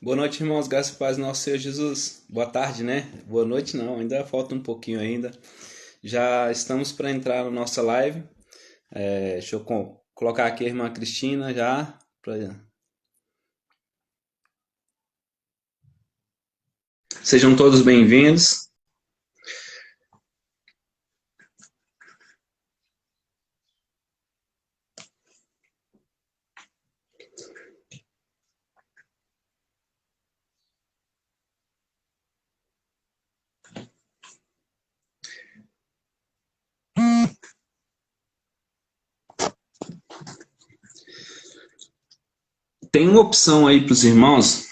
Boa noite, irmãos. Graças e paz, nosso Senhor Jesus. Boa tarde, né? Boa noite, não. Ainda falta um pouquinho ainda. Já estamos para entrar na nossa live. Deixa eu colocar aqui a irmã Cristina já. Sejam todos bem-vindos. Tem uma opção aí para os irmãos.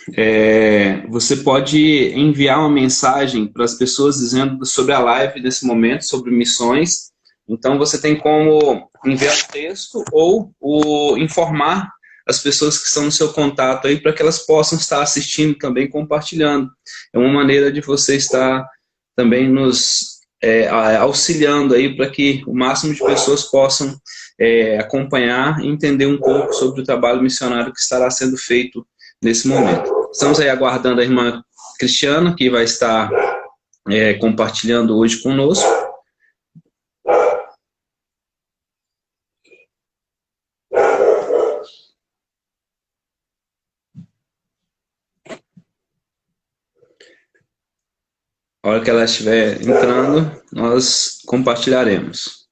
Você pode enviar uma mensagem para as pessoas dizendo sobre a live nesse momento, sobre missões. Então você tem como enviar o texto ou informar as pessoas que estão no seu contato aí para que elas possam estar assistindo também, compartilhando. É uma maneira de você estar também nos auxiliando aí para que o máximo de pessoas possam acompanhar e entender um pouco sobre o trabalho missionário que estará sendo feito nesse momento. Estamos aí aguardando a irmã Cristiana, que vai estar compartilhando hoje conosco. A hora que ela estiver entrando, nós compartilharemos.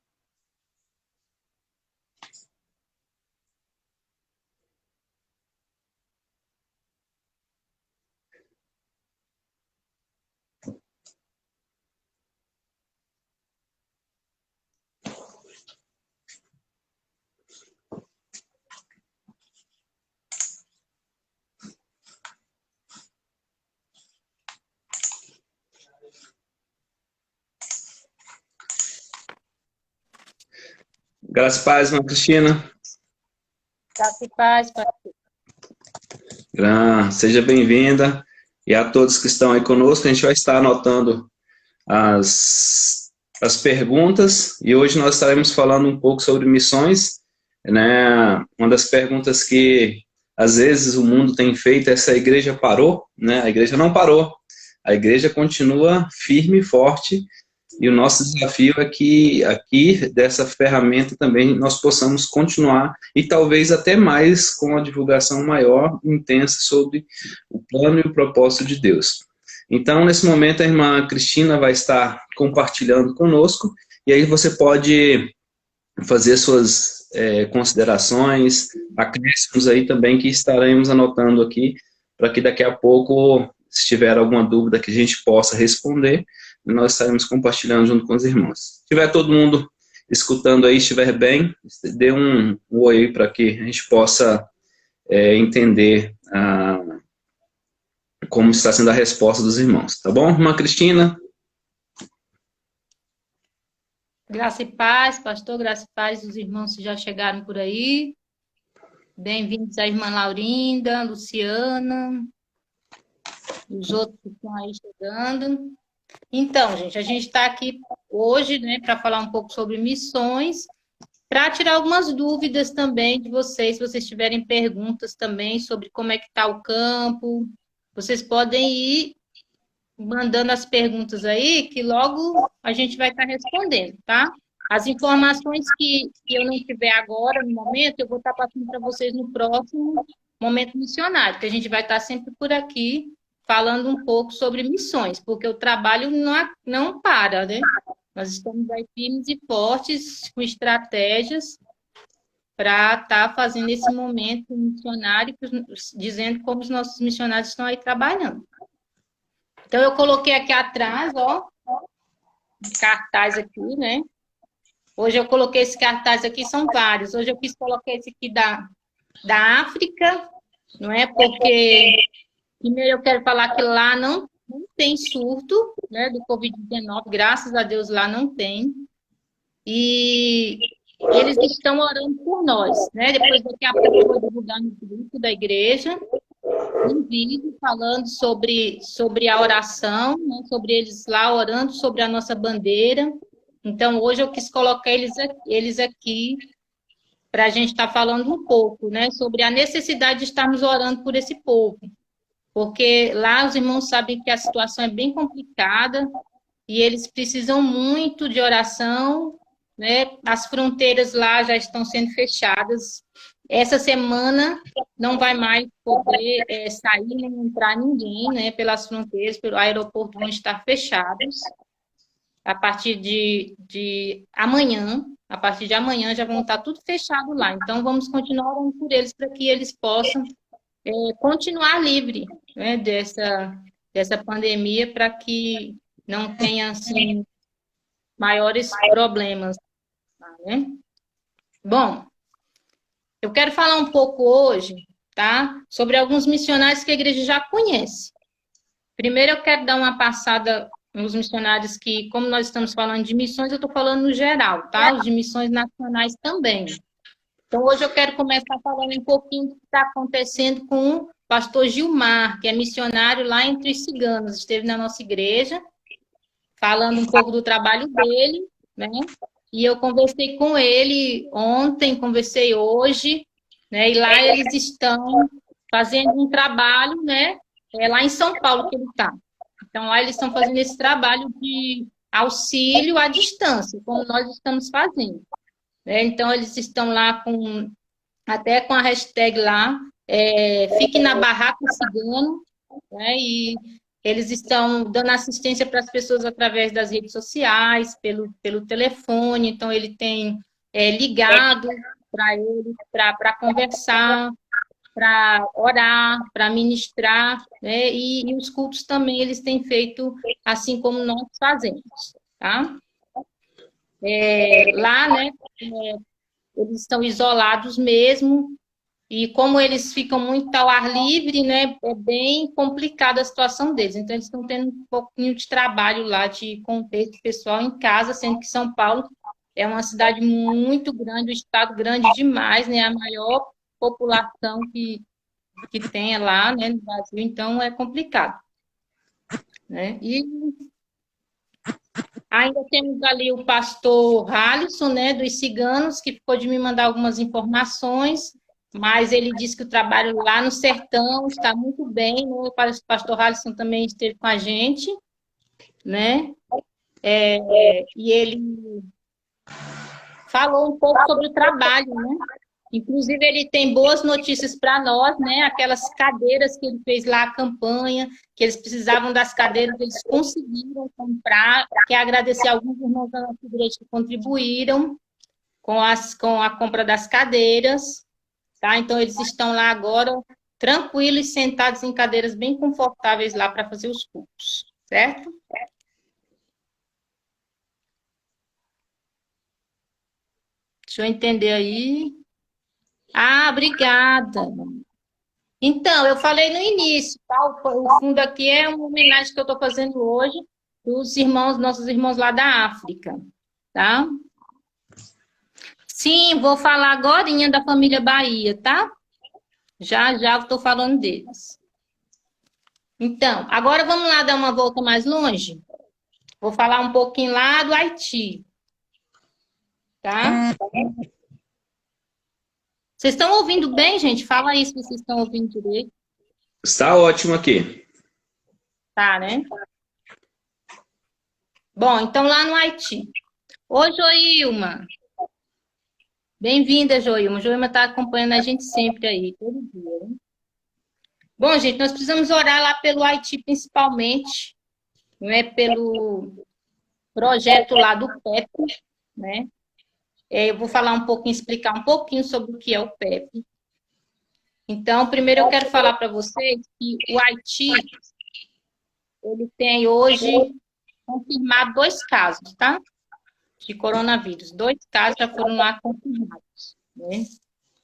Graças e paz, irmã Cristina. Graça e paz, pastor. Seja bem-vinda. E a todos que estão aí conosco, a gente vai estar anotando as perguntas, e hoje nós estaremos falando um pouco sobre missões, né? Uma das perguntas que às vezes o mundo tem feito é se a igreja parou, né? A igreja não parou, a igreja continua firme e forte, e o nosso desafio é que aqui, dessa ferramenta também, nós possamos continuar, e talvez até mais, com a divulgação maior, intensa sobre o plano e o propósito de Deus. Então, nesse momento, a irmã Cristina vai estar compartilhando conosco, e aí você pode fazer suas considerações, acréscimos aí também que estaremos anotando aqui, para que daqui a pouco, se tiver alguma dúvida que a gente possa responder, nós estaremos compartilhando junto com os irmãos. Se tiver todo mundo escutando aí, estiver bem, dê um oi aí para que a gente possa entender como está sendo a resposta dos irmãos. Tá bom, irmã Cristina? Graça e paz, pastor, graça e paz, os irmãos que já chegaram por aí. Bem-vindos à irmã Laurinda, Luciana, os outros que estão aí chegando. Então, gente, a gente está aqui hoje, né, para falar um pouco sobre missões, para tirar algumas dúvidas também de vocês, se vocês tiverem perguntas também sobre como é que está o campo, vocês podem ir mandando as perguntas aí, que logo a gente vai estar respondendo, tá? As informações que eu não tiver agora, no momento, eu vou estar passando para vocês no próximo Momento Missionário, que a gente vai estar sempre por aqui falando um pouco sobre missões, porque o trabalho não para, né? Nós estamos aí firmes e fortes, com estratégias para estar fazendo esse momento missionário, dizendo como os nossos missionários estão aí trabalhando. Então, eu coloquei aqui atrás, ó, cartaz aqui, né? Hoje eu coloquei esse cartaz aqui, são vários. Hoje eu quis colocar esse aqui da África, não é? Porque, primeiro, eu quero falar que lá não tem surto, né, do Covid-19, graças a Deus lá não tem. E eles estão orando por nós, né? Depois, daqui a pouco, eu vou divulgar no grupo da igreja um vídeo falando sobre a oração, né? Sobre eles lá orando sobre a nossa bandeira. Então, hoje eu quis colocar eles aqui para a gente estar falando um pouco, né? Sobre a necessidade de estarmos orando por esse povo. porque lá os irmãos sabem que a situação é bem complicada e eles precisam muito de oração, né? As fronteiras lá já estão sendo fechadas. Essa semana não vai mais poder sair nem entrar ninguém, né? Pelas fronteiras, pelo aeroporto vão estar fechados. A partir de amanhã, a partir de amanhã já vão estar tudo fechado lá. Então, vamos continuar orando por eles para que eles possam continuar livre, né, dessa pandemia, para que não tenha, assim, maiores problemas, né? Bom, eu quero falar um pouco hoje, tá, sobre alguns missionários que a igreja já conhece. Primeiro, eu quero dar uma passada nos missionários que, como nós estamos falando de missões, eu estou falando no geral, tá? Os de missões nacionais também. Então, hoje eu quero começar falando um pouquinho do que está acontecendo com o pastor Gilmar, que é missionário lá entre os ciganos. Esteve na nossa igreja, falando um pouco do trabalho dele, né? E eu conversei com ele ontem, conversei hoje, né? E lá eles estão fazendo um trabalho, né? É lá em São Paulo que ele está. Então, lá eles estão fazendo esse trabalho de auxílio à distância, como nós estamos fazendo, né? Então, eles estão lá até com a hashtag lá, Fique na Barraca Cigano, né? E eles estão dando assistência para as pessoas através das redes sociais, pelo telefone. Então, ele tem ligado para eles, para conversar, para orar, para ministrar, né? E os cultos também eles têm feito assim como nós fazemos, tá? Lá, né, eles estão isolados mesmo, e como eles ficam muito ao ar livre, né, é bem complicada a situação deles. Então, eles estão tendo um pouquinho de trabalho lá, de contexto pessoal em casa, sendo que São Paulo é uma cidade muito grande, um estado grande demais, né, a maior população que tenha lá, né, no Brasil, então é complicado, né? E ainda temos ali o pastor Halisson, né, dos ciganos, que ficou de me mandar algumas informações, mas ele disse que o trabalho lá no sertão está muito bem, né? O pastor Halisson também esteve com a gente, né? E ele falou um pouco sobre o trabalho, né? Inclusive, ele tem boas notícias para nós, né? Aquelas cadeiras que ele fez lá, a campanha, que eles precisavam das cadeiras, eles conseguiram comprar. Quero agradecer a alguns irmãos da nossa igreja que contribuíram com a compra das cadeiras, tá? Então, eles estão lá agora, tranquilos, sentados em cadeiras bem confortáveis lá para fazer os cultos, certo? Deixa eu entender aí. Ah, obrigada. Então, eu falei no início, tá? O fundo aqui é uma homenagem que eu estou fazendo hoje dos irmãos, nossos irmãos lá da África, tá? Sim, vou falar agorinha da família Bahia, tá? Já já eu estou falando deles. Então, agora vamos lá dar uma volta mais longe. Vou falar um pouquinho lá do Haiti, tá? Vocês estão ouvindo bem, gente? Fala aí se vocês estão ouvindo direito. Está ótimo aqui. Tá, né? Bom, então lá no Haiti. Ô, Joilma. Bem-vinda, Joilma. Joilma está acompanhando a gente sempre aí, todo dia, né? Bom, gente, nós precisamos orar lá pelo Haiti, principalmente, né? Pelo projeto lá do PEP, né? Eu vou falar um pouquinho, explicar um pouquinho sobre o que é o PEP. Então, primeiro eu quero falar para vocês que o Haiti, ele tem hoje confirmado 2 casos, tá? De coronavírus. 2 casos já foram lá confirmados, né?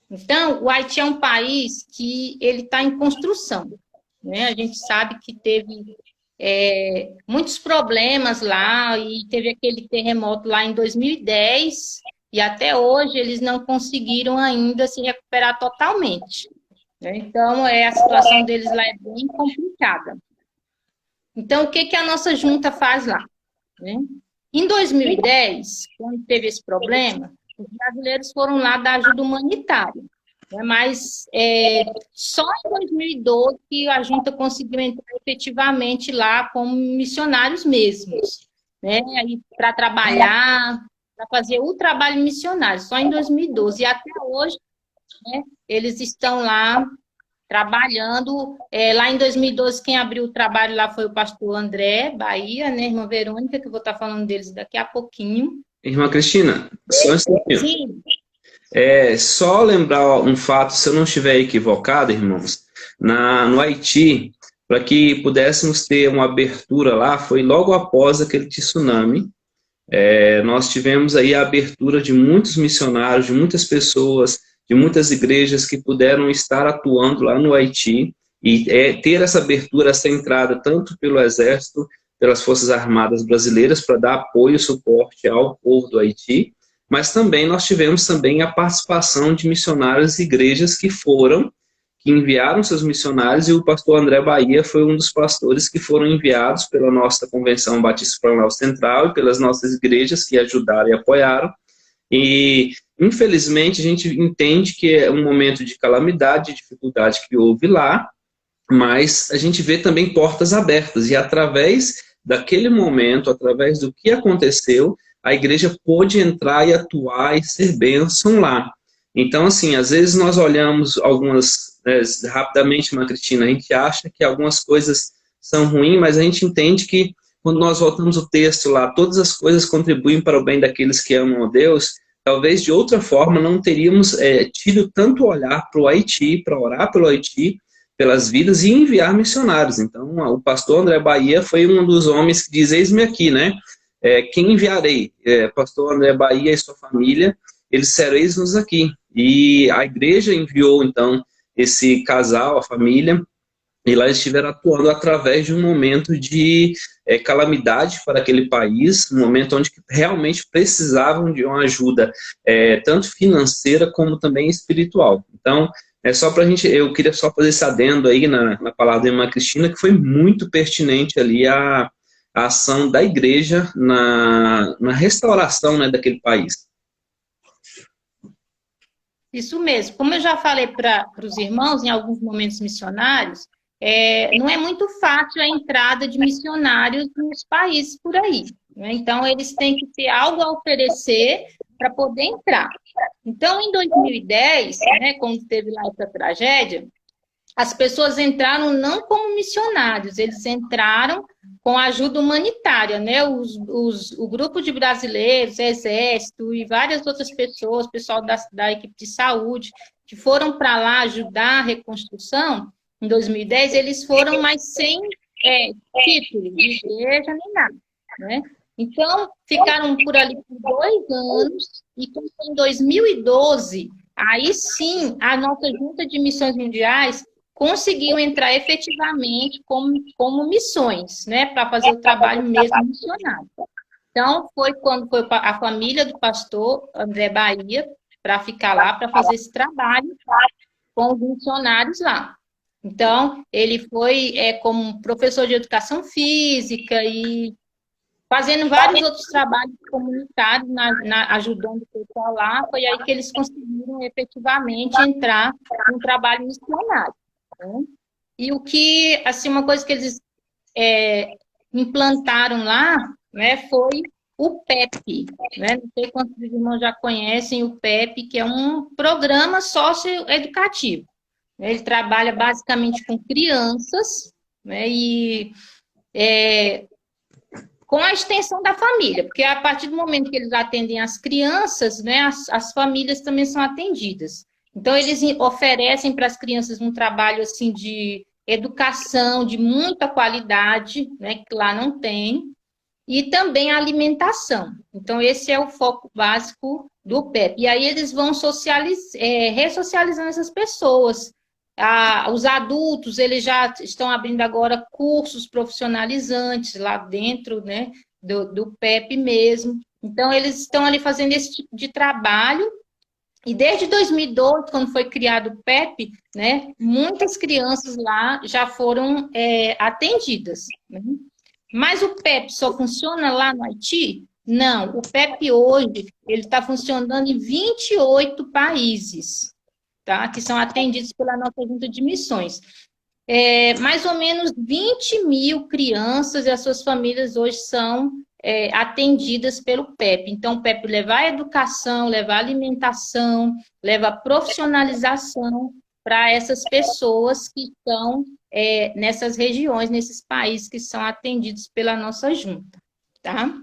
Então, o Haiti é um país que ele está em construção, né? A gente sabe que teve muitos problemas lá e teve aquele terremoto lá em 2010 e até hoje eles não conseguiram ainda se recuperar totalmente, né? Então, a situação deles lá é bem complicada. Então, o que a nossa junta faz lá, né? Em 2010, quando teve esse problema, os brasileiros foram lá dar ajuda humanitária, né? Mas só em 2012 que a junta conseguiu entrar efetivamente lá como missionários mesmos, né? Para trabalhar, para fazer o trabalho missionário, só em 2012. E até hoje, né, eles estão lá trabalhando. Lá em 2012, quem abriu o trabalho lá foi o pastor André Bahia, né, irmã Verônica, que eu vou estar falando deles daqui a pouquinho. Irmã Cristina, só um instantinho. Sim. Só lembrar um fato, se eu não estiver equivocado, irmãos, no Haiti, para que pudéssemos ter uma abertura lá, foi logo após aquele tsunami. Nós tivemos aí a abertura de muitos missionários, de muitas pessoas, de muitas igrejas que puderam estar atuando lá no Haiti e ter essa abertura, essa entrada, tanto pelo Exército, pelas Forças Armadas Brasileiras, para dar apoio e suporte ao povo do Haiti, mas também nós tivemos também a participação de missionários e igrejas que enviaram seus missionários, e o pastor André Bahia foi um dos pastores que foram enviados pela nossa Convenção Batista Planal Central e pelas nossas igrejas que ajudaram e apoiaram. E, infelizmente, a gente entende que é um momento de calamidade, de dificuldade que houve lá, mas a gente vê também portas abertas, e através daquele momento, através do que aconteceu, a igreja pôde entrar e atuar e ser bênção lá. Então, assim, às vezes nós olhamos rapidamente, Ana Cristina, a gente acha que algumas coisas são ruins, mas a gente entende que quando nós voltamos o texto lá, todas as coisas contribuem para o bem daqueles que amam a Deus. Talvez de outra forma não teríamos tido tanto olhar para o Haiti, para orar pelo Haiti, pelas vidas e enviar missionários. Então, o pastor André Bahia foi um dos homens que diz: eis-me aqui, né? Quem enviarei? Pastor André Bahia e sua família, eles disseram: eis-nos aqui. E a igreja enviou, então, esse casal, a família, e lá eles estiveram atuando através de um momento de calamidade para aquele país, um momento onde realmente precisavam de uma ajuda, tanto financeira como também espiritual. Então, eu queria só fazer esse adendo aí na palavra da irmã Cristina, que foi muito pertinente ali a ação da igreja na restauração, né, daquele país. Isso mesmo. Como eu já falei para os irmãos em alguns momentos missionários, não é muito fácil a entrada de missionários nos países por aí, né? Então, eles têm que ter algo a oferecer para poder entrar. Então, em 2010, né, quando teve lá essa tragédia, as pessoas entraram não como missionários, eles entraram com ajuda humanitária, né? O grupo de brasileiros, Exército e várias outras pessoas, pessoal da equipe de saúde, que foram para lá ajudar a reconstrução, em 2010, eles foram, mas sem título de igreja nem nada, né? Então, ficaram por ali por 2 anos, e em 2012, aí sim, a nossa Junta de Missões Mundiais conseguiu entrar efetivamente como missões, né, para fazer o trabalho mesmo missionário. Então, foi quando foi a família do pastor André Bahia para ficar lá, para fazer esse trabalho com os missionários lá. Então, ele foi como professor de educação física e fazendo vários outros trabalhos comunitários, ajudando o pessoal lá. Foi aí que eles conseguiram efetivamente entrar no trabalho missionário, né? E o que, assim, uma coisa que eles implantaram lá, né, foi o PEP, né? Não sei quantos irmãos já conhecem o PEP, que é um programa socioeducativo. Ele trabalha basicamente com crianças, né, e com a extensão da família, porque a partir do momento que eles atendem as crianças, né, as famílias também são atendidas. Então, eles oferecem para as crianças um trabalho assim, de educação de muita qualidade, né, que lá não tem, e também a alimentação. Então, esse é o foco básico do PEP. E aí eles vão ressocializando essas pessoas. Os adultos, eles já estão abrindo agora cursos profissionalizantes lá dentro, né, do PEP mesmo. Então, eles estão ali fazendo esse tipo de trabalho. E desde 2012, quando foi criado o PEP, né, muitas crianças lá já foram atendidas, né? Mas o PEP só funciona lá no Haiti? Não, o PEP hoje ele está funcionando em 28 países. tá? Que são atendidos pela nossa junta de missões. Mais ou menos 20 mil crianças e as suas famílias hoje são atendidas pelo PEP. Então, o PEP leva a educação, leva a alimentação, leva a profissionalização para essas pessoas que estão nessas regiões, nesses países que são atendidos pela nossa junta, tá?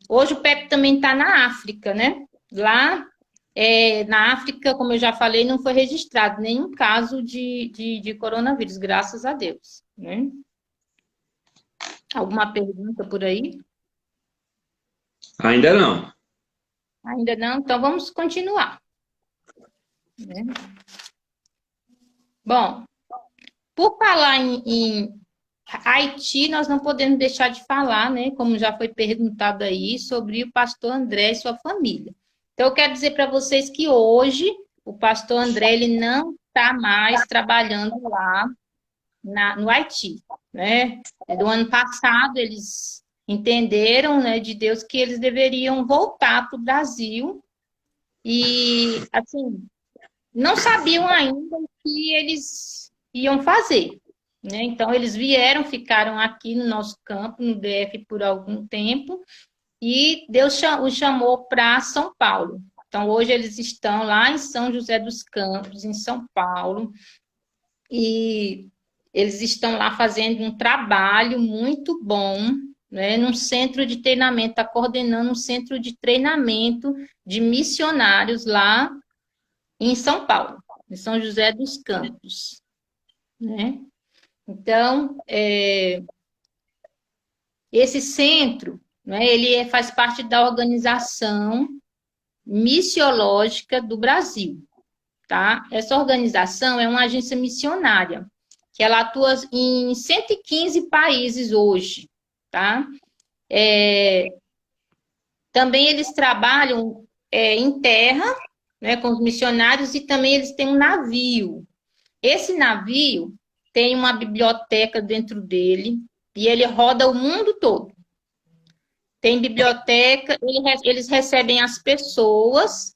Hoje o PEP também está na África, né? Lá na África, como eu já falei, não foi registrado nenhum caso de coronavírus, graças a Deus, né? Alguma pergunta por aí? Ainda não. Ainda não? Então vamos continuar, né? Bom, por falar em Haiti, nós não podemos deixar de falar, né? Como já foi perguntado aí, sobre o pastor André e sua família. Então, eu quero dizer para vocês que hoje o pastor André ele não está mais trabalhando lá no Haiti, né? Do ano passado, eles entenderam, né, de Deus que eles deveriam voltar para o Brasil e, assim, não sabiam ainda o que eles iam fazer, né? Então, eles vieram, ficaram aqui no nosso campo, no DF, por algum tempo, e Deus os chamou para São Paulo. Então, hoje eles estão lá em São José dos Campos, em São Paulo, e eles estão lá fazendo um trabalho muito bom, né, num centro de treinamento, está coordenando um centro de treinamento de missionários lá em São Paulo, em São José dos Campos, né? Então, esse centro, né, ele faz parte da organização missiológica do Brasil, tá? Essa organização é uma agência missionária, que ela atua em 115 países hoje, tá? Também eles trabalham em terra, né, com os missionários, e também eles têm um navio. Esse navio tem uma biblioteca dentro dele, e ele roda o mundo todo. Tem biblioteca, eles recebem as pessoas,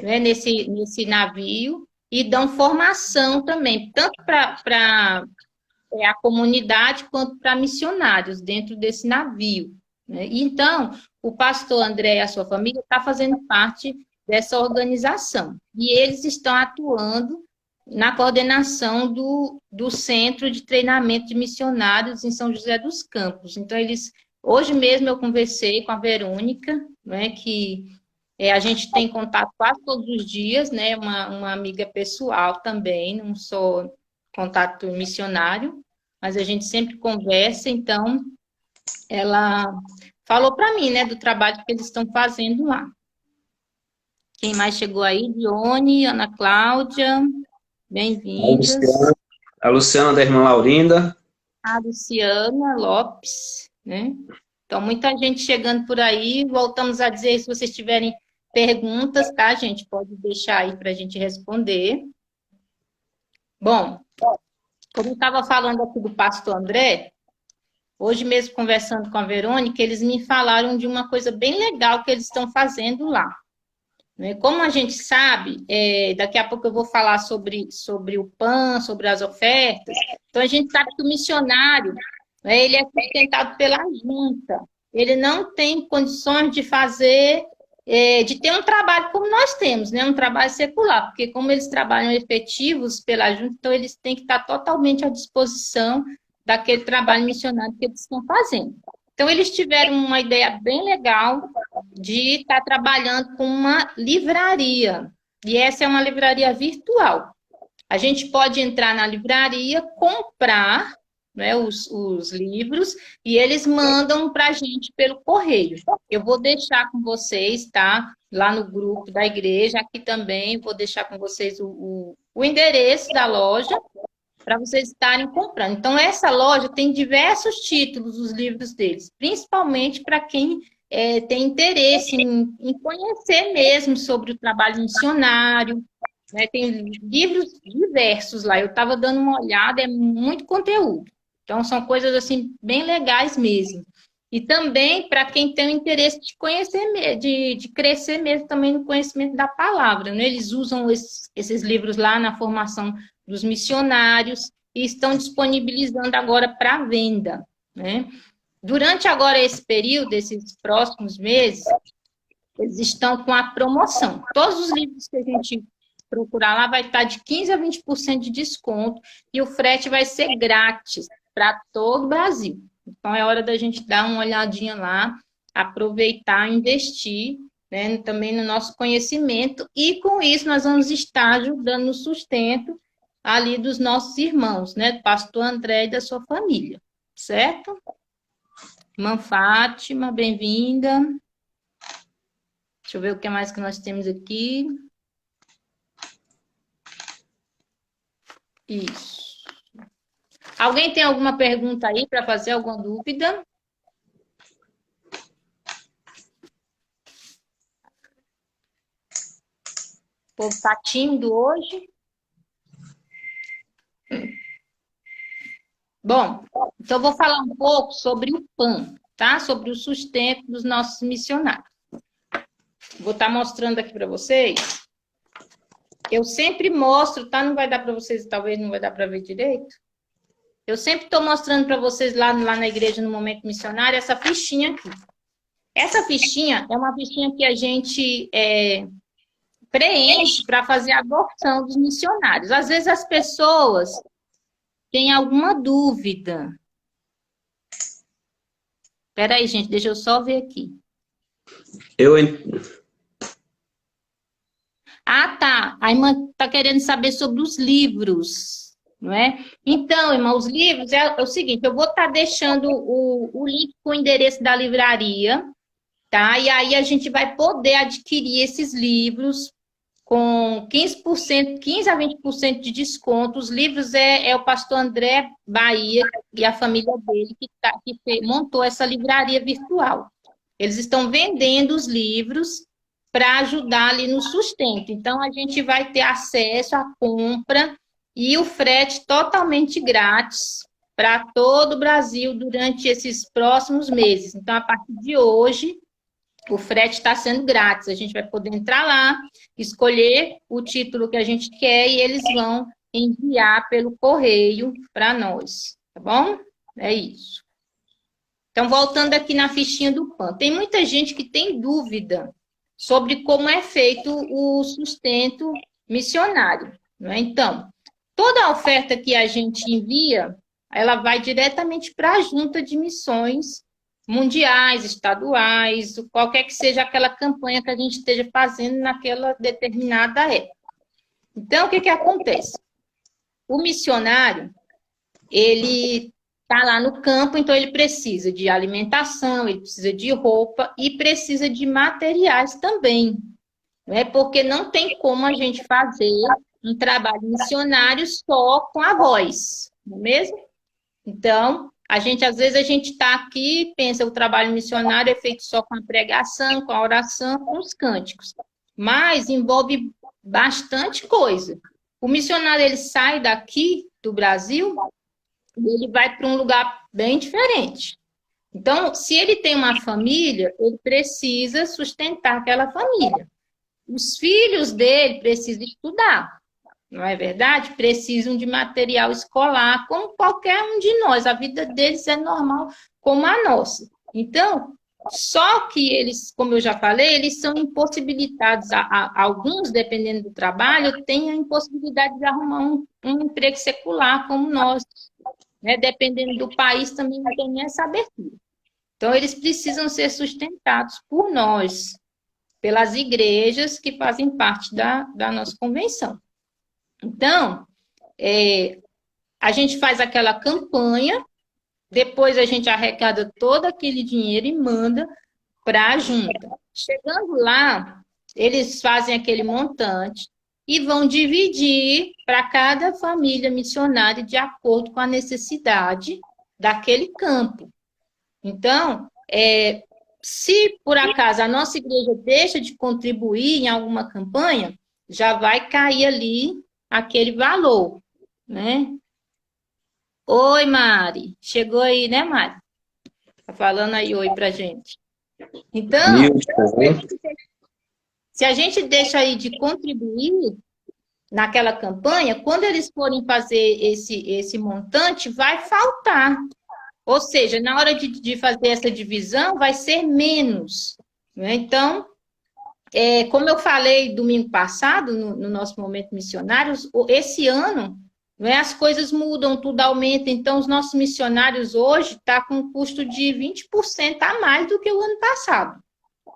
né, nesse navio e dão formação também, tanto para a comunidade quanto para missionários dentro desse navio, né? Então, o pastor André e a sua família está fazendo parte dessa organização e eles estão atuando na coordenação do Centro de Treinamento de Missionários em São José dos Campos. Então, hoje mesmo eu conversei com a Verônica, né, que a gente tem contato quase todos os dias, né, uma amiga pessoal também, não sou contato missionário, mas a gente sempre conversa, então ela falou para mim, né, do trabalho que eles estão fazendo lá. Quem mais chegou aí? Dione, Ana Cláudia, bem-vindas. A Luciana da irmã Laurinda. A Luciana Lopes, né? Então, muita gente chegando por aí. Voltamos a dizer, se vocês tiverem perguntas, tá, gente? Pode deixar aí para a gente responder. Bom, como eu estava falando aqui do pastor André, hoje mesmo conversando com a Verônica, eles me falaram de uma coisa bem legal que eles estão fazendo lá. Como a gente sabe, daqui a pouco eu vou falar sobre o PAN, sobre as ofertas, então a gente sabe que o missionário, né, ele é sustentado pela junta, ele não tem condições de fazer, de ter um trabalho como nós temos, né, um trabalho secular, porque como eles trabalham efetivos pela junta, então eles têm que estar totalmente à disposição daquele trabalho missionário que eles estão fazendo. Então, eles tiveram uma ideia bem legal de estar trabalhando com uma livraria. E essa é uma livraria virtual. A gente pode entrar na livraria, comprar, né, os livros, e eles mandam para a gente pelo correio. Eu vou deixar com vocês, tá? Lá no grupo da igreja, aqui também, vou deixar com vocês o endereço da loja, para vocês estarem comprando. Então, essa loja tem diversos títulos, os livros deles, principalmente para quem tem interesse em conhecer mesmo sobre o trabalho missionário, né? Tem livros diversos lá, eu estava dando uma olhada, é muito conteúdo. Então, são coisas, assim, bem legais mesmo. E também para quem tem o interesse de conhecer, de crescer mesmo também no conhecimento da palavra, né? Eles usam esses livros lá na formação dos missionários e estão disponibilizando agora para venda, né? Durante agora esse período, esses próximos meses, eles estão com a promoção. Todos os livros que a gente procurar lá vai estar de 15% a 20% de desconto e o frete vai ser grátis para todo o Brasil. Então, é hora da gente dar uma olhadinha lá, aproveitar, investir, né, também no nosso conhecimento e, com isso, nós vamos estar ajudando no sustento ali dos nossos irmãos, né, do pastor André e da sua família, certo? Irmã Fátima, bem-vinda. Deixa eu ver o que mais que nós temos aqui. Isso. Alguém tem alguma pergunta aí para fazer, alguma dúvida? O povo está tímido hoje? Bom, então eu vou falar um pouco sobre o PAN, tá? Sobre o sustento dos nossos missionários. Vou estar mostrando aqui para vocês. Eu sempre mostro, tá? Não vai dar para vocês, talvez não vai dar para ver direito. Eu sempre estou mostrando para vocês lá na igreja, no Momento Missionário, essa fichinha aqui. Essa fichinha é uma fichinha que a gente preenche para fazer a adoção dos missionários. Às vezes as pessoas têm alguma dúvida. Espera aí, gente, deixa eu só ver aqui. Ah, tá. A irmã está querendo saber sobre os livros, não é? Então, irmão, os livros é o seguinte, eu vou estar deixando o link com o endereço da livraria, tá? E aí a gente vai poder adquirir esses livros com 15%, 15% a 20% de desconto. Os livros é o pastor André Bahia e a família dele que montou essa livraria virtual. Eles estão vendendo os livros para ajudar ali no sustento. Então, a gente vai ter acesso à compra e o frete totalmente grátis para todo o Brasil durante esses próximos meses. Então, a partir de hoje, o frete está sendo grátis. A gente vai poder entrar lá, escolher o título que a gente quer e eles vão enviar pelo correio para nós, tá bom? É isso. Então, voltando aqui na fichinha do PAN. Tem muita gente que tem dúvida sobre como é feito o sustento missionário, não é? Então, toda a oferta que a gente envia, ela vai diretamente para a junta de missões mundiais, estaduais, qualquer que seja aquela campanha que a gente esteja fazendo naquela determinada época. Então, o que acontece? O missionário, ele está lá no campo, então ele precisa de alimentação, ele precisa de roupa e precisa de materiais também, né? Porque não tem como a gente fazer um trabalho missionário só com a voz, não é mesmo? Então, às vezes a gente está aqui, pensa o trabalho missionário é feito só com a pregação, com a oração, com os cânticos, mas envolve bastante coisa. O missionário, ele sai daqui do Brasil, ele vai para um lugar bem diferente. Então, se ele tem uma família, ele precisa sustentar aquela família. Os filhos dele precisam estudar, não é verdade? Precisam de material escolar, como qualquer um de nós. A vida deles é normal como a nossa. Então, só que eles, como eu já falei, eles são impossibilitados, alguns, dependendo do trabalho, têm a impossibilidade de arrumar um emprego secular, como nós. Né? Dependendo do país, também não tem essa abertura. Então, eles precisam ser sustentados por nós, pelas igrejas que fazem parte da nossa convenção. Então, a gente faz aquela campanha, depois a gente arrecada todo aquele dinheiro e manda para a junta. Chegando lá, eles fazem aquele montante e vão dividir para cada família missionária de acordo com a necessidade daquele campo. Então, se por acaso a nossa igreja deixa de contribuir em alguma campanha, já vai cair ali aquele valor, né? Oi, Mari. Chegou aí, né, Mari? Tá falando aí oi pra gente. Então, se a gente deixa aí de contribuir naquela campanha, quando eles forem fazer esse montante, vai faltar. Ou seja, na hora de fazer essa divisão, vai ser menos. Né? Então, como eu falei domingo passado, no nosso momento missionários, esse ano, né, as coisas mudam, tudo aumenta. Então, os nossos missionários hoje estão com um custo de 20% a mais do que o ano passado.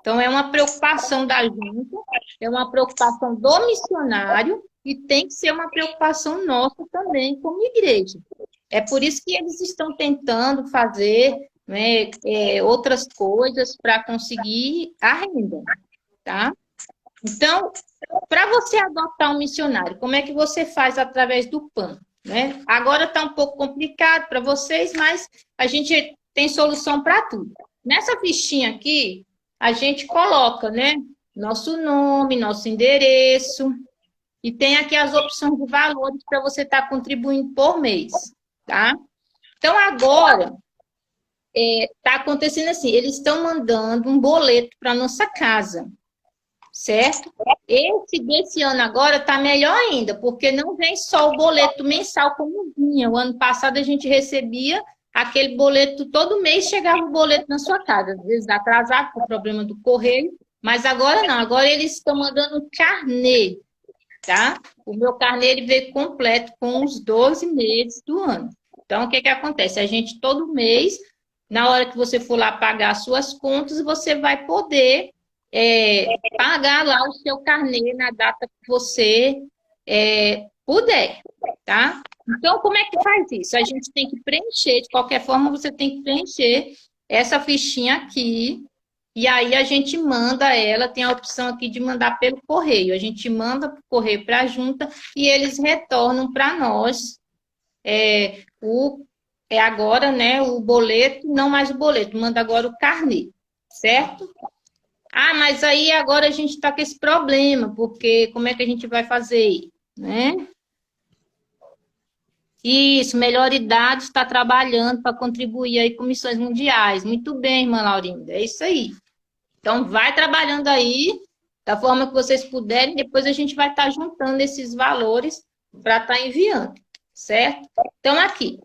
Então, é uma preocupação da junta, é uma preocupação do missionário e tem que ser uma preocupação nossa também como igreja. É por isso que eles estão tentando fazer, né, outras coisas para conseguir a renda, tá? Então, para você adotar um missionário, como é que você faz através do PAN? Né? Agora está um pouco complicado para vocês, mas a gente tem solução para tudo. Nessa fichinha aqui, a gente coloca, né, nosso nome, nosso endereço, e tem aqui as opções de valores para você estar contribuindo por mês, tá? Então, agora, está acontecendo assim, eles estão mandando um boleto para nossa casa, certo? Esse desse ano agora está melhor ainda, porque não vem só o boleto mensal como vinha. O ano passado a gente recebia aquele boleto, todo mês chegava o boleto na sua casa, às vezes atrasado por problema do correio, mas agora não, agora eles estão mandando carnê, tá? O meu carnê ele veio completo com os 12 meses do ano. Então, o que acontece? A gente todo mês, na hora que você for lá pagar as suas contas, você vai poder pagar lá o seu carnê na data que você puder, tá? Então, como é que faz isso? A gente tem que preencher, de qualquer forma, você tem que preencher essa fichinha aqui, e aí a gente manda ela, tem a opção aqui de mandar pelo correio. A gente manda por correio para a junta e eles retornam para nós agora, né, o boleto, não mais o boleto, manda agora o carnê, certo? Ah, mas aí agora a gente está com esse problema, porque como é que a gente vai fazer, né? Isso, Melhor Idade está trabalhando para contribuir aí com missões mundiais. Muito bem, irmã Laurinda, é isso aí. Então, vai trabalhando aí, da forma que vocês puderem, depois a gente vai estar juntando esses valores para estar enviando, certo? Então, aqui,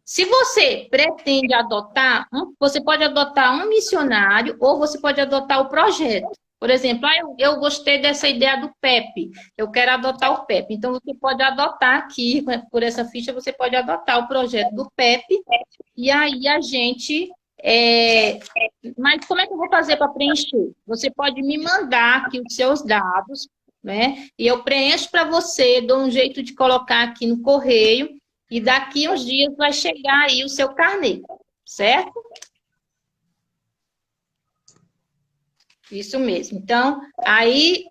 se você pretende adotar, você pode adotar um missionário ou você pode adotar o projeto. Por exemplo, eu gostei dessa ideia do PEP, eu quero adotar o PEP. Então, você pode adotar aqui, por essa ficha, você pode adotar o projeto do PEP, e aí a gente... Mas como é que eu vou fazer para preencher? Você pode me mandar aqui os seus dados, né? E eu preencho para você, dou um jeito de colocar aqui no correio, e daqui uns dias vai chegar aí o seu carnê, certo? Isso mesmo. Então, aí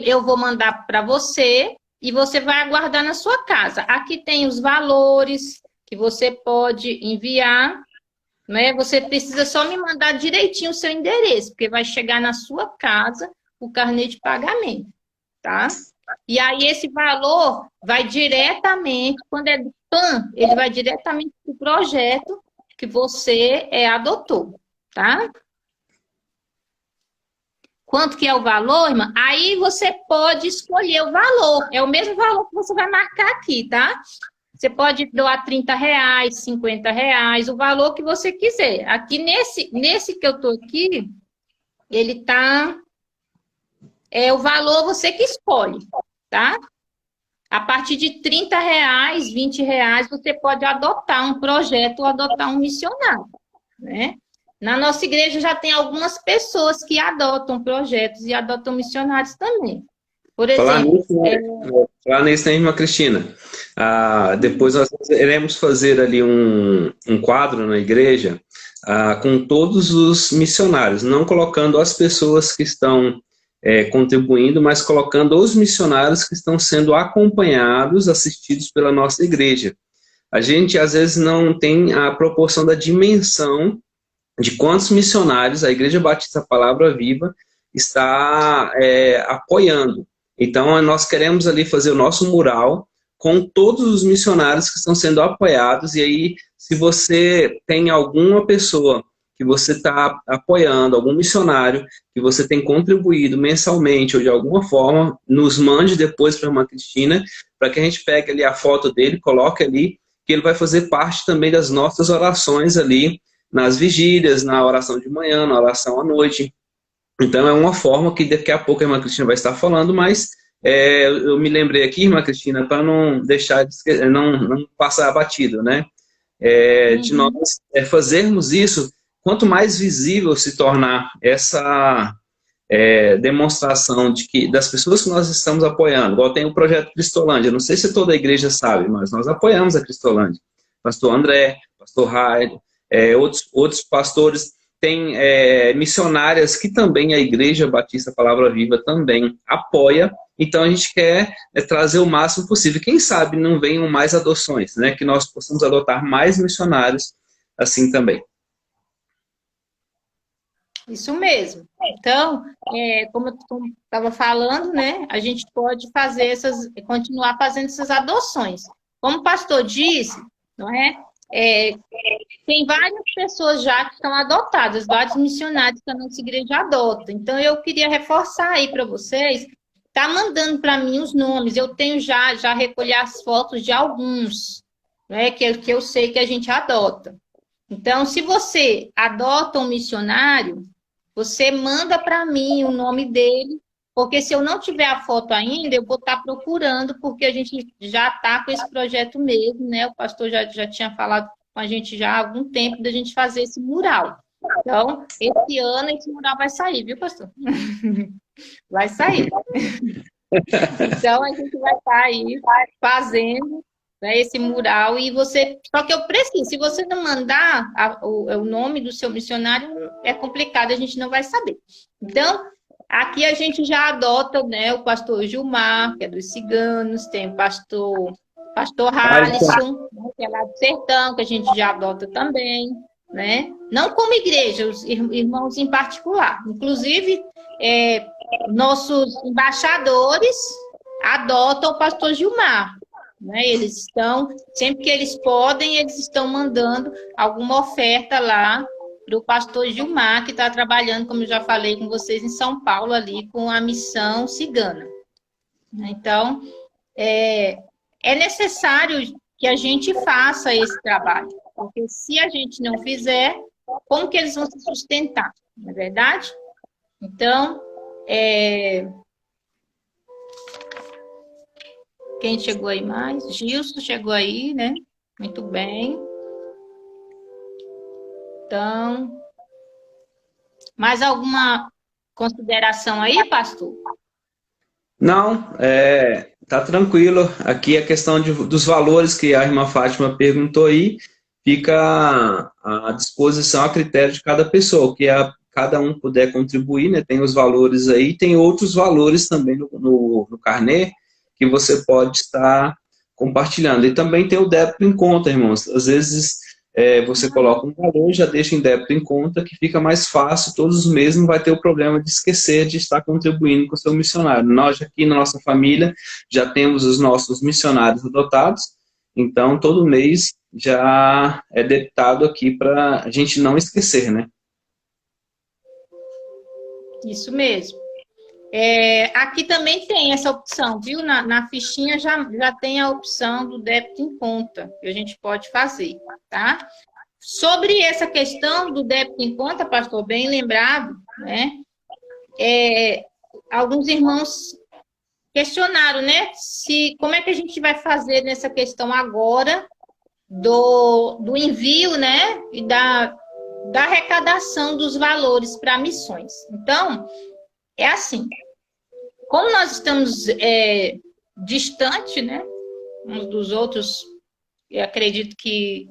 eu vou mandar para você e você vai aguardar na sua casa. Aqui tem os valores que você pode enviar, né? Você precisa só me mandar direitinho o seu endereço, porque vai chegar na sua casa o carnê de pagamento, tá? E aí esse valor vai diretamente, quando é do PAN, ele vai diretamente para o projeto que você adotou, tá? Quanto que é o valor, irmã? Aí você pode escolher o valor. É o mesmo valor que você vai marcar aqui, tá? Você pode doar R$30, R$50, o valor que você quiser. Aqui nesse que eu tô aqui, ele tá... o valor você que escolhe, tá? A partir de R$30, R$20, você pode adotar um projeto ou adotar um missionário, né? Na nossa igreja já tem algumas pessoas que adotam projetos e adotam missionários também. Por exemplo... Falar nisso, né, irmã Cristina? Depois nós iremos fazer ali um quadro na igreja com todos os missionários, não colocando as pessoas que estão contribuindo, mas colocando os missionários que estão sendo acompanhados, assistidos pela nossa igreja. A gente, às vezes, não tem a proporção da dimensão de quantos missionários a Igreja Batista Palavra Viva está apoiando. Então, nós queremos ali fazer o nosso mural com todos os missionários que estão sendo apoiados. E aí, se você tem alguma pessoa que você está apoiando, algum missionário que você tem contribuído mensalmente ou de alguma forma, nos mande depois para a irmã Cristina, para que a gente pegue ali a foto dele, coloque ali, que ele vai fazer parte também das nossas orações ali, nas vigílias, na oração de manhã, na oração à noite. Então é uma forma que daqui a pouco a irmã Cristina vai estar falando, mas eu me lembrei aqui, irmã Cristina, para não deixar, não passar batido, né? De nós fazermos isso, quanto mais visível se tornar essa demonstração de que das pessoas que nós estamos apoiando, igual tem o projeto Cristolândia, não sei se toda a igreja sabe, mas nós apoiamos a Cristolândia. Pastor André, pastor Raio, outros pastores, tem missionárias que também a Igreja Batista Palavra Viva também apoia. Então a gente quer trazer o máximo possível. Quem sabe não venham mais adoções, né? Que nós possamos adotar mais missionários assim também. Isso mesmo. Então, como eu estava falando, né, a gente pode fazer continuar fazendo essas adoções. Como o pastor disse, não é? Tem várias pessoas já que estão adotadas, vários missionários que a nossa igreja adota. Então, eu queria reforçar aí para vocês, tá mandando para mim os nomes. Eu tenho já recolhi as fotos de alguns, né, que eu sei que a gente adota. Então, se você adota um missionário, você manda para mim o nome dele, porque se eu não tiver a foto ainda, eu vou estar procurando, porque a gente já está com esse projeto mesmo, né? O pastor já tinha falado com a gente já há algum tempo da gente fazer esse mural. Então, esse ano esse mural vai sair, viu, pastor? Vai sair. Então, a gente vai estar aí fazendo, né, esse mural, e você... Só que eu preciso, se você não mandar o nome do seu missionário, é complicado, a gente não vai saber. Então, aqui a gente já adota, né, o pastor Gilmar, que é dos ciganos, tem o pastor Halisson, né, que é lá do sertão, que a gente já adota também, né? Não como igreja, os irmãos em particular. Inclusive, nossos embaixadores adotam o pastor Gilmar, né? Eles estão, sempre que eles podem, eles estão mandando alguma oferta lá para o pastor Gilmar, que está trabalhando, como eu já falei com vocês, em São Paulo, ali com a missão cigana. Então, é necessário que a gente faça esse trabalho, porque se a gente não fizer, como que eles vão se sustentar, não é verdade? Então, quem chegou aí mais? Gilson chegou aí, né? Muito bem. Então, mais alguma consideração aí, pastor? Não, tá tranquilo. Aqui a questão dos valores que a irmã Fátima perguntou aí, fica à disposição, a critério de cada pessoa, o que cada um puder contribuir, né? Tem os valores aí, tem outros valores também no carnê que você pode estar compartilhando. E também tem o débito em conta, irmãos. Às vezes você coloca um valor, já deixa em débito em conta, que fica mais fácil, todos os meses não vai ter o problema de esquecer de estar contribuindo com o seu missionário. Nós aqui na nossa família já temos os nossos missionários adotados, então todo mês já é debitado aqui para a gente não esquecer, né? Isso mesmo. Aqui também tem essa opção, viu? Na fichinha já tem a opção do débito em conta, que a gente pode fazer, tá? Sobre essa questão do débito em conta, pastor, bem lembrado, né? Alguns irmãos questionaram, né? Como é que a gente vai fazer nessa questão agora do envio, né? E da arrecadação dos valores para missões. Então, é assim, como nós estamos distante, né, uns dos outros, eu acredito que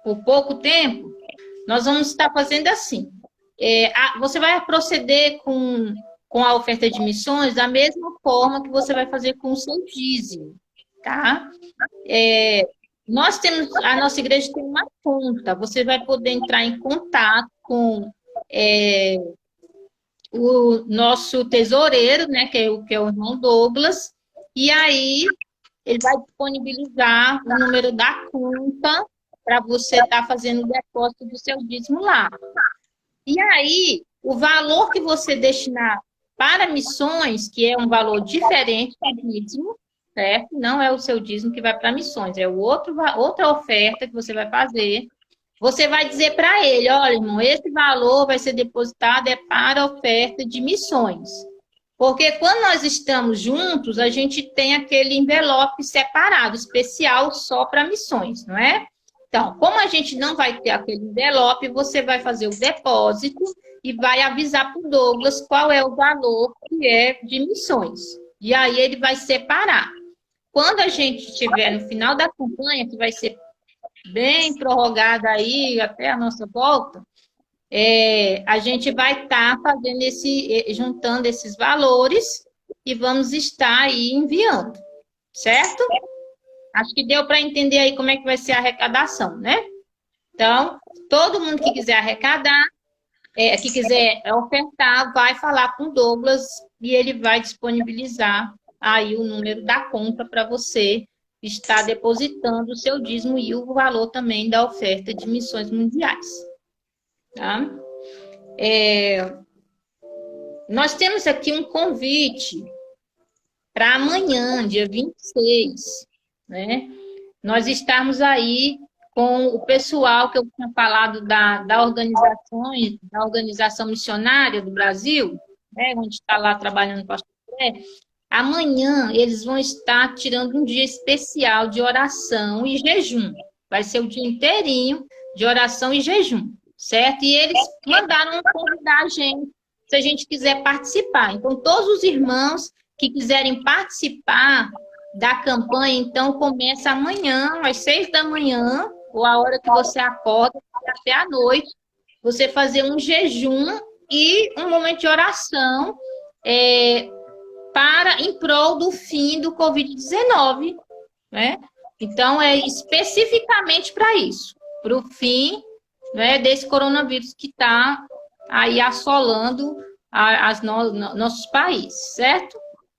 por pouco tempo, nós vamos estar fazendo assim. Você vai proceder com a oferta de missões da mesma forma que você vai fazer com o seu dízimo, tá? A nossa igreja tem uma conta, você vai poder entrar em contato com o nosso tesoureiro, né, que é o irmão Douglas, e aí ele vai disponibilizar o número da conta para você estar fazendo o depósito do seu dízimo lá. E aí, o valor que você destinar para missões, que é um valor diferente do dízimo, certo? Não é o seu dízimo que vai para missões, é outra oferta que você vai fazer. Você vai dizer para ele, olha, irmão, esse valor vai ser depositado para a oferta de missões. Porque quando nós estamos juntos, a gente tem aquele envelope separado, especial só para missões, não é? Então, como a gente não vai ter aquele envelope, você vai fazer o depósito e vai avisar para o Douglas qual é o valor que é de missões. E aí ele vai separar. Quando a gente estiver no final da campanha, que vai ser bem prorrogada aí até a nossa volta, a gente vai estar fazendo juntando esses valores e vamos estar aí enviando, certo? Acho que deu para entender aí como é que vai ser a arrecadação, né? Então, todo mundo que quiser arrecadar, que quiser ofertar, vai falar com o Douglas e ele vai disponibilizar aí o número da conta para você estar depositando o seu dízimo e o valor também da oferta de missões mundiais. Tá? Nós temos aqui um convite para amanhã, dia 26, né? Nós estamos aí com o pessoal que eu tinha falado da organização missionária do Brasil, né? Onde está lá trabalhando com o pastor André. Amanhã eles vão estar tirando um dia especial de oração e jejum. Vai ser o dia inteirinho de oração e jejum, certo? E eles mandaram convidar a gente, se a gente quiser participar. Então, todos os irmãos que quiserem participar da campanha, então, começa amanhã, às 6 da manhã, ou a hora que você acorda, até a noite, você fazer um jejum e um momento de oração em prol do fim do Covid-19, né? Então, é especificamente para isso, para o fim, né, desse coronavírus que está aí assolando nossos países, certo?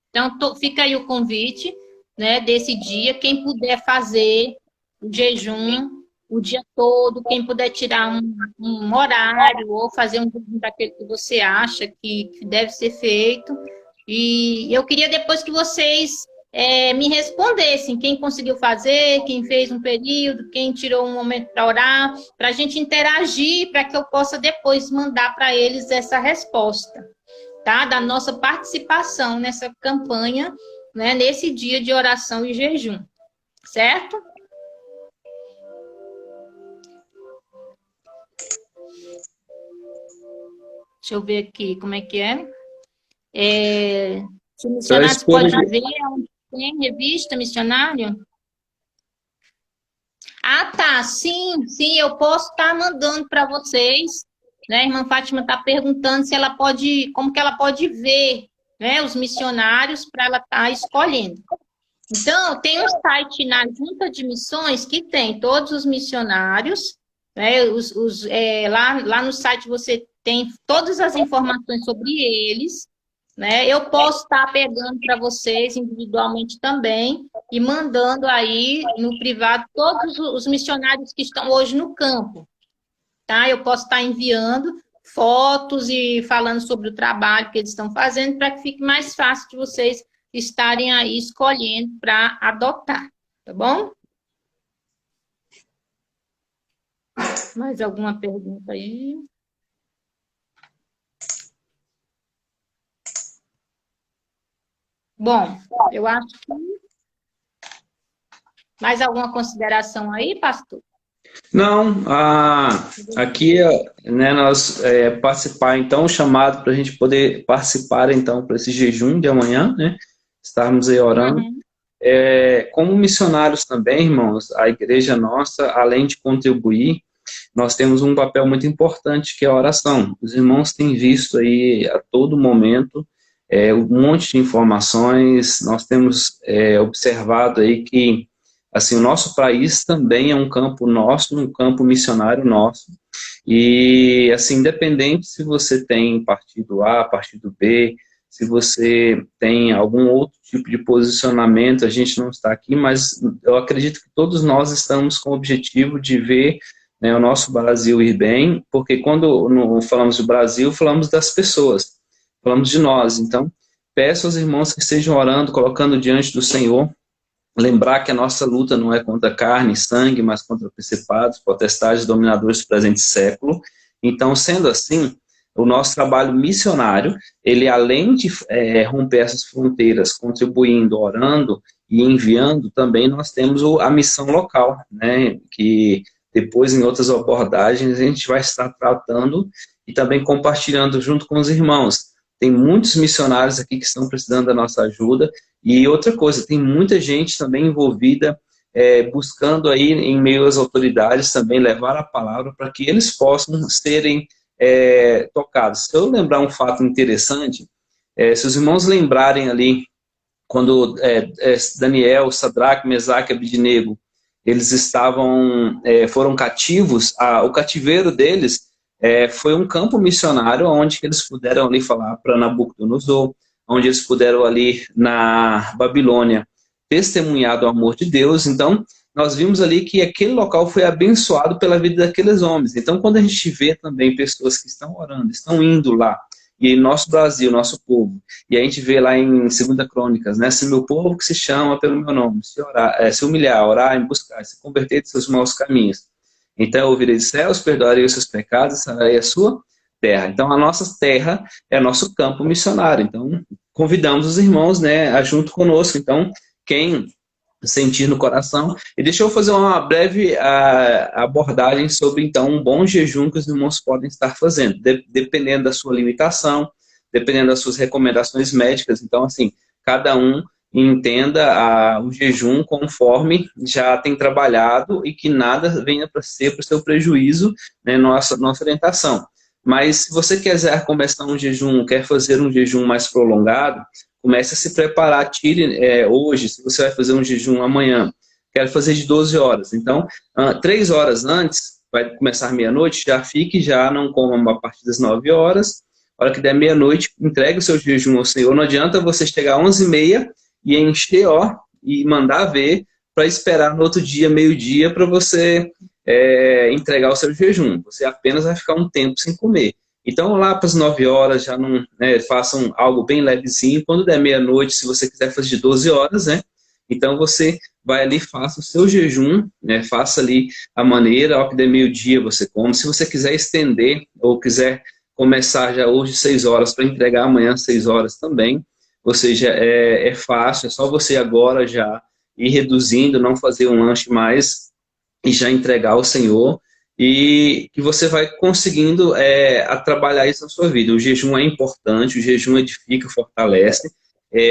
Então, fica aí o convite, né, desse dia. Quem puder fazer o jejum o dia todo, quem puder tirar um horário ou fazer um jejum daquele que você acha que deve ser feito. E eu queria depois que vocês me respondessem, quem conseguiu fazer, quem fez um período, quem tirou um momento para orar, para a gente interagir, para que eu possa depois mandar para eles essa resposta, tá? Da nossa participação nessa campanha, né, nesse dia de oração e jejum, certo? Deixa eu ver aqui como é que é. Se o missionário pode ver onde tem revista missionário? Ah, tá. Sim, eu posso estar mandando para vocês. Né? A irmã Fátima está perguntando se ela pode, como que ela pode ver, né, os missionários para ela estar escolhendo. Então, tem um site na Junta de Missões que tem todos os missionários, né, lá no site você tem todas as informações sobre eles, né? Eu posso estar pegando para vocês individualmente também e mandando aí no privado todos os missionários que estão hoje no campo, tá? Eu posso estar enviando fotos e falando sobre o trabalho que eles estão fazendo para que fique mais fácil de vocês estarem aí escolhendo para adotar, tá bom? Mais alguma pergunta aí? Bom, eu acho que... Mais alguma consideração aí, pastor? Não, aqui, né, nós participar, então, chamado para a gente poder participar, então, para esse jejum de amanhã, né, estarmos aí orando. Como missionários também, irmãos, a igreja nossa, além de contribuir, nós temos um papel muito importante, que é a oração. Os irmãos têm visto aí, a todo momento, um monte de informações, nós temos observado aí que, assim, o nosso país também é um campo nosso, um campo missionário nosso, e, assim, independente se você tem partido A, partido B, se você tem algum outro tipo de posicionamento, a gente não está aqui, mas eu acredito que todos nós estamos com o objetivo de ver, né, o nosso Brasil ir bem, porque quando falamos do Brasil, falamos das pessoas, falamos de nós. Então, peço aos irmãos que estejam orando, colocando diante do Senhor, lembrar que a nossa luta não é contra carne e sangue, mas contra principados, potestades, dominadores do presente século. Então, sendo assim, o nosso trabalho missionário, ele além de romper essas fronteiras, contribuindo, orando e enviando, também nós temos a missão local, né, que depois em outras abordagens a gente vai estar tratando e também compartilhando junto com os irmãos. Tem muitos missionários aqui que estão precisando da nossa ajuda. E outra coisa, tem muita gente também envolvida, buscando aí em meio às autoridades também levar a palavra para que eles possam serem tocados. Se eu lembrar um fato interessante, se os irmãos lembrarem ali, quando Daniel, Sadraque, Mesaque e Abednego, eles foram cativos, o cativeiro deles foi um campo missionário onde eles puderam ali falar para Nabucodonosor, onde eles puderam ali na Babilônia testemunhar do amor de Deus. Então, nós vimos ali que aquele local foi abençoado pela vida daqueles homens. Então, quando a gente vê também pessoas que estão orando, estão indo lá, e nosso Brasil, nosso povo, e a gente vê lá em 2 Crônicas, né, se meu povo que se chama pelo meu nome, se humilhar, orar, e buscar, se converter de seus maus caminhos, então eu ouvirei dos céus, perdoarei os seus pecados, sararei a sua terra. Então, a nossa terra é nosso campo missionário. Então, convidamos os irmãos, né, a junto conosco. Então, quem sentir no coração. E deixa eu fazer uma breve abordagem sobre, então, um bom jejum que os irmãos podem estar fazendo, dependendo da sua limitação, dependendo das suas recomendações médicas. Então, assim, cada um entenda o jejum conforme já tem trabalhado e que nada venha para ser para o seu prejuízo, né, nossa orientação. Mas se você quiser começar um jejum, quer fazer um jejum mais prolongado, comece a se preparar, tire hoje, se você vai fazer um jejum amanhã, quero fazer de 12 horas. Então, 3 horas antes, vai começar meia-noite, já não coma a partir das 9 horas, a hora que der meia-noite, entregue o seu jejum ao Senhor. Não adianta você chegar às 11h30 e encher, e mandar ver, para esperar no outro dia, meio-dia, para você entregar o seu jejum. Você apenas vai ficar um tempo sem comer. Então, lá para as 9 horas, já não façam algo bem levezinho. Quando der meia-noite, se você quiser fazer de 12 horas, né? Então, você vai ali, faça o seu jejum, né? Faça ali a maneira, ao que der meio-dia você come. Se você quiser estender, ou quiser começar já hoje 6 horas, para entregar amanhã 6 horas também, ou seja, é fácil, é só você agora já ir reduzindo, não fazer um lanche mais e já entregar ao Senhor, e que você vai conseguindo a trabalhar isso na sua vida. O jejum é importante, o jejum edifica, fortalece,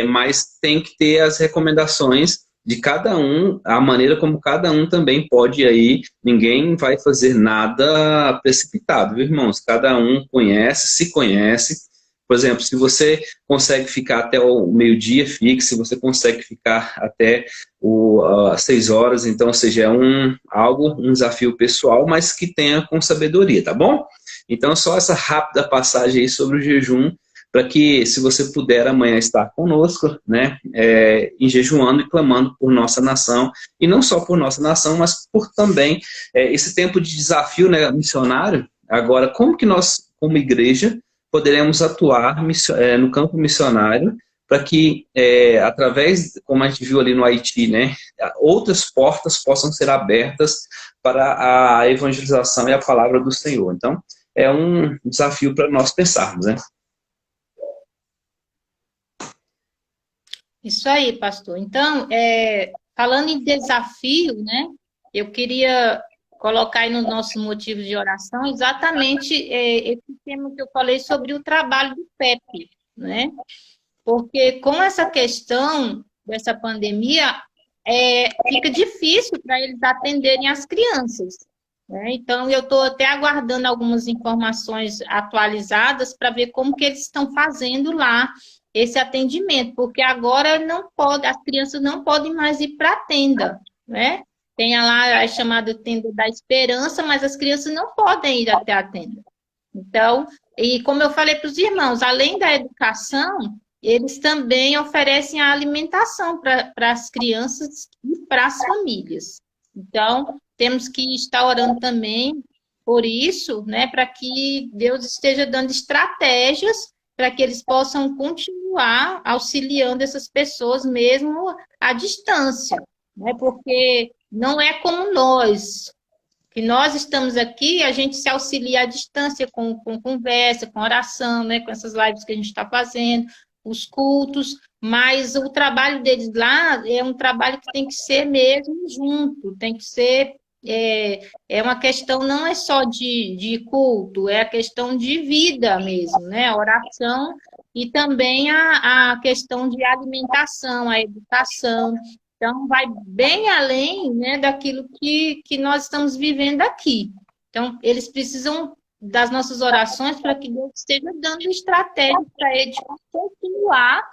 mas tem que ter as recomendações de cada um, a maneira como cada um também pode aí, ninguém vai fazer nada precipitado, viu, irmãos? Cada um se conhece. Por exemplo, se você consegue ficar até o meio-dia, fique. Se você consegue ficar até as 6 horas, então, ou seja, um desafio pessoal, mas que tenha com sabedoria, tá bom? Então, só essa rápida passagem aí sobre o jejum, para que, se você puder amanhã estar conosco, né, em jejuando e clamando por nossa nação, e não só por nossa nação, mas por também esse tempo de desafio, né, missionário. Agora, como que nós, como igreja, poderemos atuar no campo missionário para que, através, como a gente viu ali no Haiti, né, outras portas possam ser abertas para a evangelização e a palavra do Senhor. Então, é um desafio para nós pensarmos, né? Isso aí, pastor. Então, falando em desafio, né, eu queria colocar aí nos nossos motivos de oração exatamente esse tema que eu falei sobre o trabalho do PEP, né? Porque com essa questão dessa pandemia, fica difícil para eles atenderem as crianças, né? Então, eu estou até aguardando algumas informações atualizadas para ver como que eles estão fazendo lá esse atendimento, porque agora as crianças não podem mais ir para a tenda, né? Tem lá a chamada tenda da esperança, mas as crianças não podem ir até a tenda. Então, e como eu falei para os irmãos, além da educação, eles também oferecem a alimentação para as crianças e para as famílias. Então, temos que estar orando também por isso, né, para que Deus esteja dando estratégias para que eles possam continuar auxiliando essas pessoas mesmo à distância, né? Porque não é como nós, que nós estamos aqui, a gente se auxilia à distância com conversa, com oração, né? Com essas lives que a gente está fazendo, os cultos, mas o trabalho deles lá é um trabalho que tem que ser mesmo junto, tem que ser. É uma questão, não é só de culto, é a questão de vida mesmo, né? A oração e também a questão de alimentação, a educação. Então, vai bem além, né, daquilo que nós estamos vivendo aqui. Então, eles precisam das nossas orações para que Deus esteja dando estratégias para eles continuar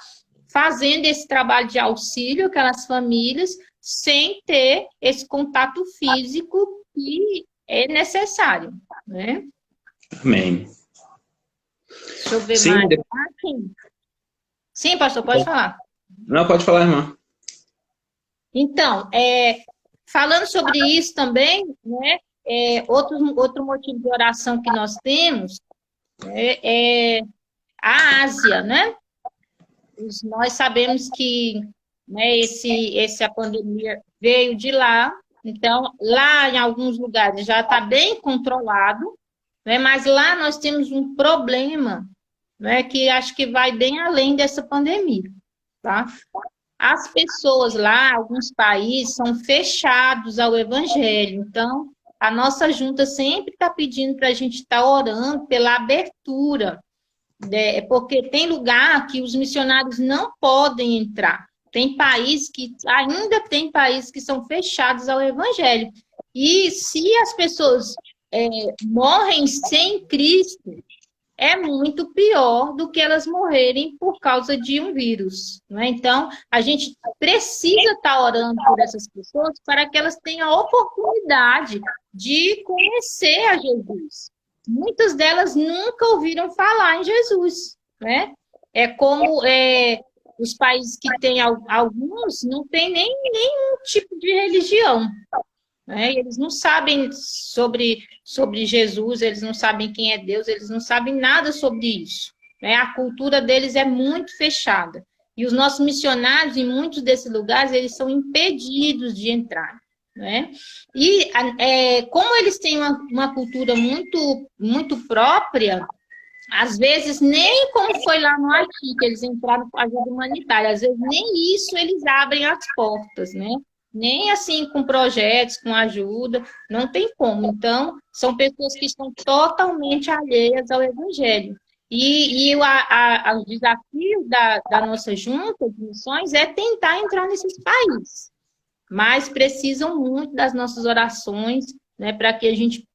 fazendo esse trabalho de auxílio àquelas famílias sem ter esse contato físico que é necessário, né? Amém. Deixa eu ver Sim, mais. Sim, pastor, pode falar. Não, pode falar, irmã. Então, falando sobre isso também, né, outro motivo de oração que nós temos é a Ásia, né? Nós sabemos que, né, a pandemia veio de lá, então lá em alguns lugares já está bem controlado, né, mas lá nós temos um problema, né, que acho que vai bem além dessa pandemia, tá? As pessoas lá, alguns países, são fechados ao evangelho. Então, a nossa junta sempre está pedindo para a gente estar orando pela abertura, né? Porque tem lugar que os missionários não podem entrar. Ainda tem países que são fechados ao evangelho. E se as pessoas morrem sem Cristo, é muito pior do que elas morrerem por causa de um vírus, né? Então, a gente precisa estar orando por essas pessoas para que elas tenham a oportunidade de conhecer a Jesus. Muitas delas nunca ouviram falar em Jesus, né? É como os países que têm alguns não têm nenhum tipo de religião, né? Eles não sabem sobre Jesus, eles não sabem quem é Deus, eles não sabem nada sobre isso, né? A cultura deles é muito fechada. E os nossos missionários, em muitos desses lugares, eles são impedidos de entrar, né? E como eles têm uma cultura muito, muito própria, às vezes nem como foi lá no Haiti, que eles entraram com ajuda humanitária, às vezes nem isso eles abrem as portas, né? Nem assim com projetos, com ajuda, não tem como. Então, são pessoas que estão totalmente alheias ao Evangelho. E o desafio da nossa junta de missões é tentar entrar nesses países. Mas precisam muito das nossas orações, né, para que a gente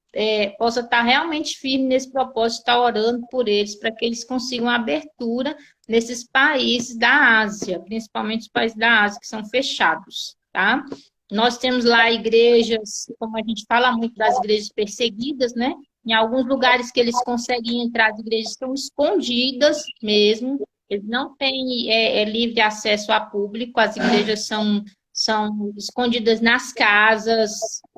possa estar realmente firme nesse propósito, estar orando por eles, para que eles consigam abertura nesses países da Ásia, principalmente os países da Ásia que são fechados. Tá? Nós temos lá igrejas, como a gente fala muito das igrejas perseguidas, né? Em alguns lugares que eles conseguem entrar, as igrejas estão escondidas mesmo, eles não têm livre acesso a público, as igrejas são escondidas nas casas,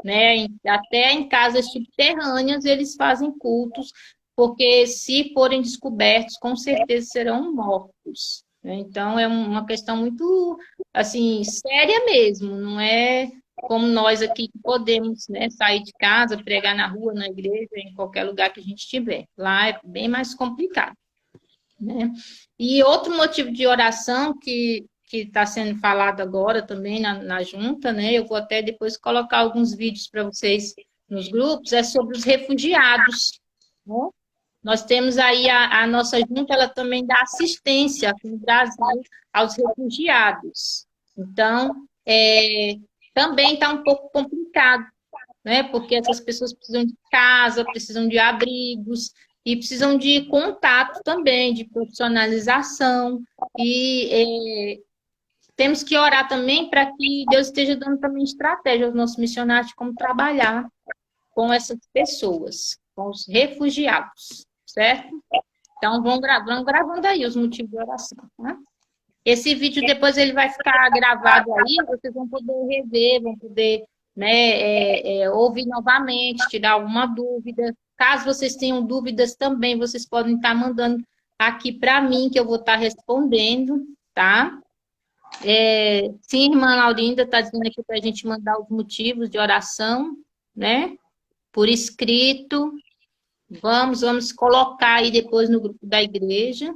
né? Até em casas subterrâneas eles fazem cultos, porque se forem descobertos, com certeza serão mortos. Então, é uma questão muito, assim, séria mesmo, não é como nós aqui que podemos, né, sair de casa, pregar na rua, na igreja, em qualquer lugar que a gente estiver. Lá é bem mais complicado, né? E outro motivo de oração que está sendo falado agora também na junta, né, eu vou até depois colocar alguns vídeos para vocês nos grupos, é sobre os refugiados, né? Nós temos aí a nossa junta, ela também dá assistência aqui no Brasil aos refugiados. Então, também está um pouco complicado, né? Porque essas pessoas precisam de casa, precisam de abrigos e precisam de contato também, de profissionalização. E temos que orar também para que Deus esteja dando também estratégia aos nossos missionários de como trabalhar com essas pessoas, com os refugiados. Certo? Então, vão gravando aí os motivos de oração, tá? Esse vídeo depois ele vai ficar gravado aí, vocês vão poder rever, vão poder, né, ouvir novamente, tirar alguma dúvida. Caso vocês tenham dúvidas também, vocês podem estar mandando aqui para mim, que eu vou estar respondendo, tá? Sim, irmã Laurinda está dizendo aqui para a gente mandar os motivos de oração, né? Por escrito. Vamos colocar aí depois no grupo da igreja,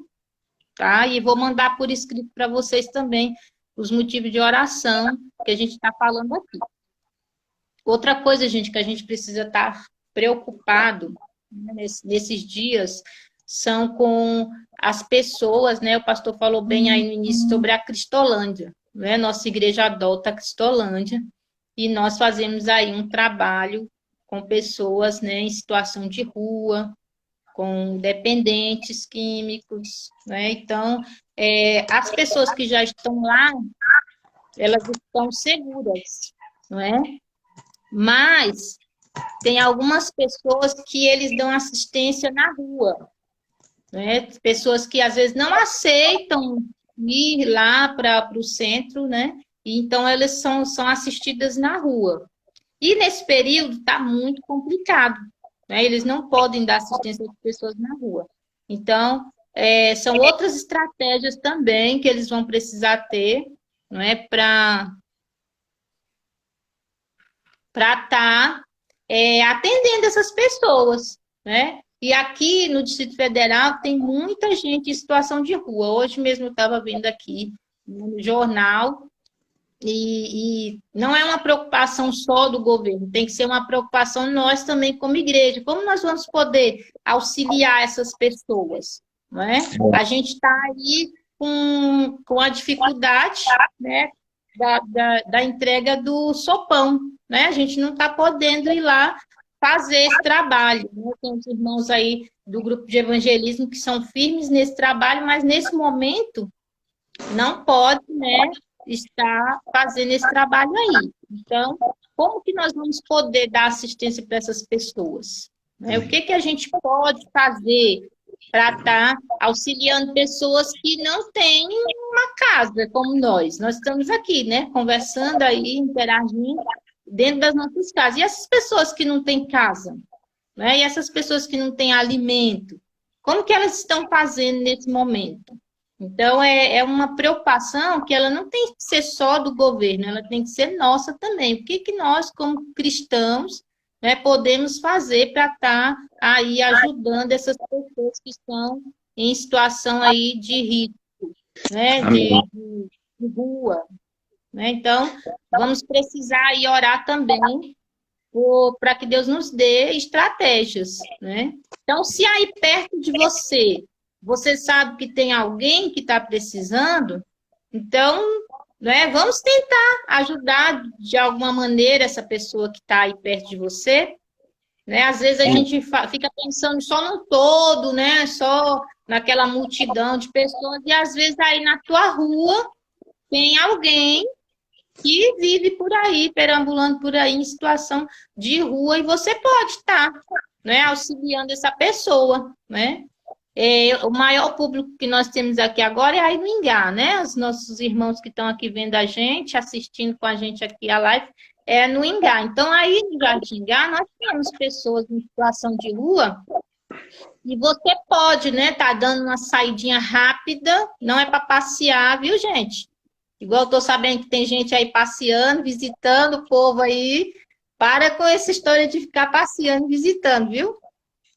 tá? E vou mandar por escrito para vocês também os motivos de oração que a gente está falando aqui. Outra coisa, gente, que a gente precisa estar preocupado, né, nesses dias são com as pessoas, né? O pastor falou bem aí no início sobre a Cristolândia, né? Nossa igreja adota a Cristolândia e nós fazemos aí um trabalho com pessoas, né, em situação de rua, com dependentes químicos, né? Então, as pessoas que já estão lá, elas estão seguras, não é? Mas tem algumas pessoas que eles dão assistência na rua, né? Pessoas que às vezes não aceitam ir lá para o centro, né? E então elas são assistidas na rua. E nesse período está muito complicado, né? Eles não podem dar assistência às pessoas na rua. Então, são outras estratégias também que eles vão precisar ter, não é, para estar atendendo essas pessoas, né? E aqui no Distrito Federal tem muita gente em situação de rua. Hoje mesmo eu estava vendo aqui no jornal, e não é uma preocupação só do governo, tem que ser uma preocupação nós também como igreja. Como nós vamos poder auxiliar essas pessoas, não é? A gente está aí com a dificuldade, né, da entrega do sopão, né? A gente não está podendo ir lá fazer esse trabalho, né? Tem os irmãos aí do grupo de evangelismo que são firmes nesse trabalho, mas nesse momento não pode, né, estar fazendo esse trabalho aí. Então, como que nós vamos poder dar assistência para essas pessoas? O que a gente pode fazer para estar auxiliando pessoas que não têm uma casa como nós? Nós estamos aqui, né, conversando aí, interagindo dentro das nossas casas. E essas pessoas que não têm casa, né? E essas pessoas que não têm alimento, como que elas estão fazendo nesse momento? Então, é uma preocupação que ela não tem que ser só do governo, ela tem que ser nossa também. O que nós, como cristãos, né, podemos fazer para estar aí ajudando essas pessoas que estão em situação aí de risco, né, de rua, né? Então, vamos precisar aí orar também para que Deus nos dê estratégias, né? Então, se aí perto de você sabe que tem alguém que está precisando, então, né, vamos tentar ajudar de alguma maneira essa pessoa que está aí perto de você, né? Às vezes a gente fica pensando só no todo, né? Só naquela multidão de pessoas, e às vezes aí na tua rua tem alguém que vive por aí, perambulando por aí em situação de rua, e você pode estar, né, auxiliando essa pessoa, né? O maior público que nós temos aqui agora é aí no Ingá, né? Os nossos irmãos que estão aqui vendo a gente, assistindo com a gente aqui a live, é no Ingá. Então, aí no Jardim Ingá, nós temos pessoas em situação de rua, e você pode, né, tá dando uma saidinha rápida, não é para passear, viu, gente? Igual eu tô sabendo que tem gente aí passeando, visitando o povo aí. Para com essa história de ficar passeando, visitando, viu?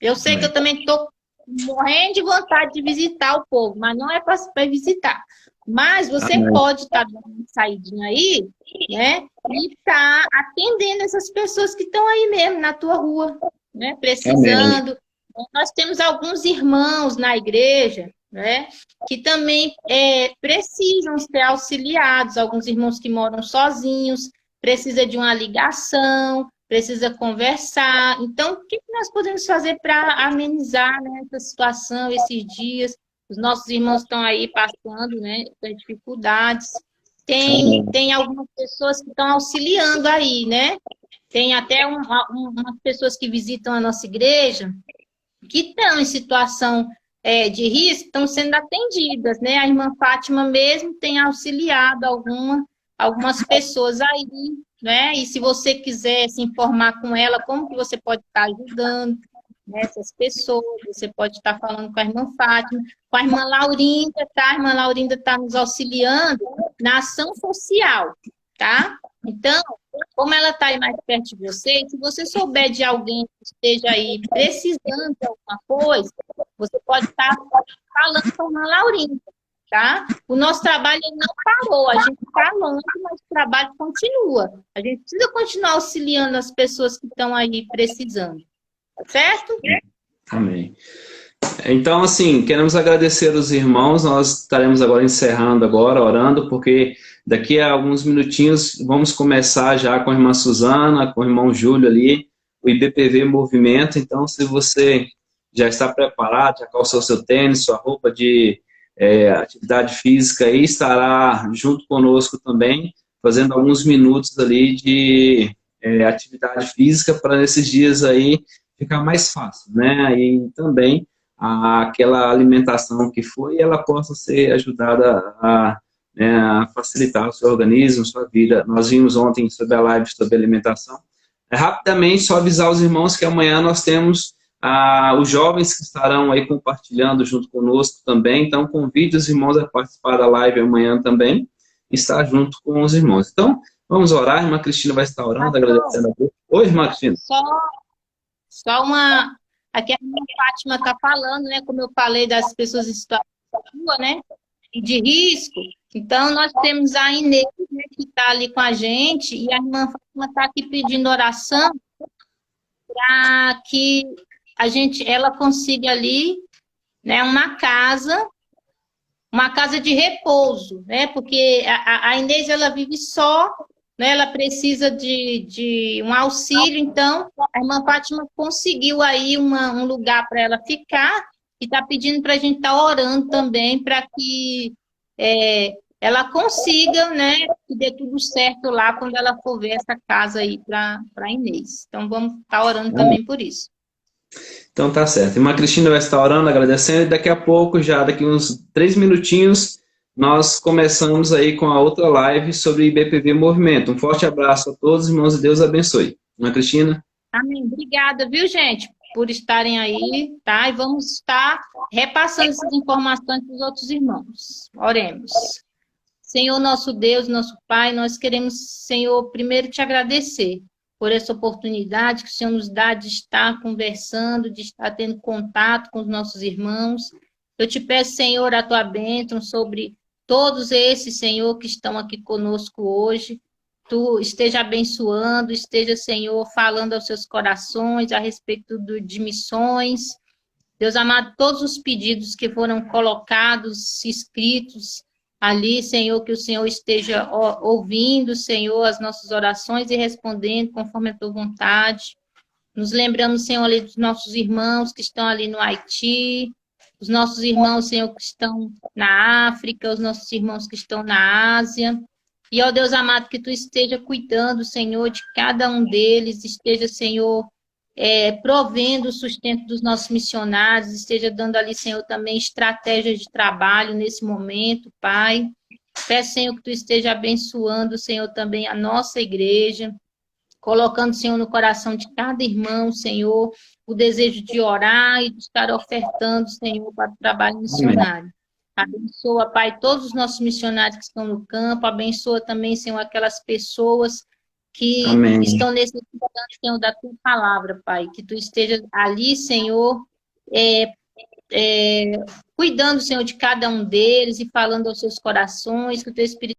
Eu sei que eu também estou morrendo de vontade de visitar o povo, mas não é para visitar. Mas você pode estar dando uma saidinha aí, né? E estar atendendo essas pessoas que estão aí mesmo, na tua rua, né? Precisando. Nós temos alguns irmãos na igreja, né, que também precisam ser auxiliados, alguns irmãos que moram sozinhos, precisa de uma ligação, precisa conversar. Então, o que nós podemos fazer para amenizar, né, essa situação, esses dias? Os nossos irmãos estão aí passando, né, essas dificuldades. Tem algumas pessoas que estão auxiliando aí, né? Tem até umas pessoas que visitam a nossa igreja que estão em situação de risco estão sendo atendidas, né? A irmã Fátima mesmo tem auxiliado algumas pessoas aí, né? E se você quiser se informar com ela, como que você pode estar ajudando, né, essas pessoas, você pode estar falando com a irmã Fátima, com a irmã Laurinda, tá? A irmã Laurinda está nos auxiliando na ação social, tá? Então, como ela está aí mais perto de você, se você souber de alguém que esteja aí precisando de alguma coisa, você pode estar falando com a irmã Laurinda, tá? O nosso trabalho não parou, a gente está longe, mas o trabalho continua. A gente precisa continuar auxiliando as pessoas que estão aí precisando, tá certo? Amém. Então, assim, queremos agradecer os irmãos, nós estaremos agora encerrando agora, orando, porque daqui a alguns minutinhos vamos começar já com a irmã Suzana, com o irmão Júlio ali, o IBPV Movimento. Então, se você já está preparado, já calçou seu tênis, sua roupa de atividade física e estará junto conosco também, fazendo alguns minutos ali de atividade física para nesses dias aí ficar mais fácil, né? E também aquela alimentação que foi, ela possa ser ajudada a facilitar o seu organismo, sua vida. Nós vimos ontem sobre a live sobre alimentação. Rapidamente, só avisar os irmãos que amanhã nós temos os jovens que estarão aí compartilhando junto conosco também. Então, convide os irmãos a participar da live amanhã também, e estar junto com os irmãos. Então, vamos orar. A irmã Cristina vai estar orando, agradecendo a Deus. Oi, irmã Cristina. Só uma... Aqui a minha Fátima está falando, né? Como eu falei das pessoas em situação de rua, né? E de risco. Então, nós temos a Inês, né, que está ali com a gente, e a irmã Fátima está aqui pedindo oração para que ela consiga ali, né, uma casa de repouso, né? Porque a Inês, ela vive só, né? Ela precisa de um auxílio, então a irmã Fátima conseguiu aí um lugar para ela ficar e está pedindo para a gente estar orando também para que ela consiga, né, que dê tudo certo lá quando ela for ver essa casa aí para a Inês. Então vamos estar orando também por isso. Então tá certo. Irmã Cristina vai estar orando, agradecendo, e daqui a pouco, já daqui uns 3 minutinhos, nós começamos aí com a outra live sobre IBPV Movimento. Um forte abraço a todos, irmãos, e Deus abençoe. Irmã Cristina? Amém. Obrigada, viu, gente, por estarem aí, tá? E vamos estar repassando essas informações para os outros irmãos. Oremos. Senhor, nosso Deus, nosso Pai, nós queremos, Senhor, primeiro te agradecer por essa oportunidade que o Senhor nos dá de estar conversando, de estar tendo contato com os nossos irmãos. Eu te peço, Senhor, a tua bênção sobre todos esses, Senhor, que estão aqui conosco hoje. Tu esteja abençoando, esteja, Senhor, falando aos seus corações a respeito de missões. Deus amado, todos os pedidos que foram colocados, escritos ali, Senhor, que o Senhor esteja ouvindo, Senhor, as nossas orações e respondendo conforme a tua vontade. Nos lembramos, Senhor, ali dos nossos irmãos que estão ali no Haiti, os nossos irmãos, Senhor, que estão na África, os nossos irmãos que estão na Ásia. E, ó Deus amado, que tu esteja cuidando, Senhor, de cada um deles, esteja, Senhor, provendo o sustento dos nossos missionários, esteja dando ali, Senhor, também estratégias de trabalho nesse momento, Pai. Peço, Senhor, que tu esteja abençoando, Senhor, também a nossa igreja, colocando, Senhor, no coração de cada irmão, Senhor, o desejo de orar e de estar ofertando, Senhor, para o trabalho missionário. Abençoa, Pai, todos os nossos missionários que estão no campo, abençoa também, Senhor, aquelas pessoas que estão necessitando, Senhor, da tua palavra, Pai, que tu esteja ali, Senhor, cuidando, Senhor, de cada um deles e falando aos seus corações, que o teu Espírito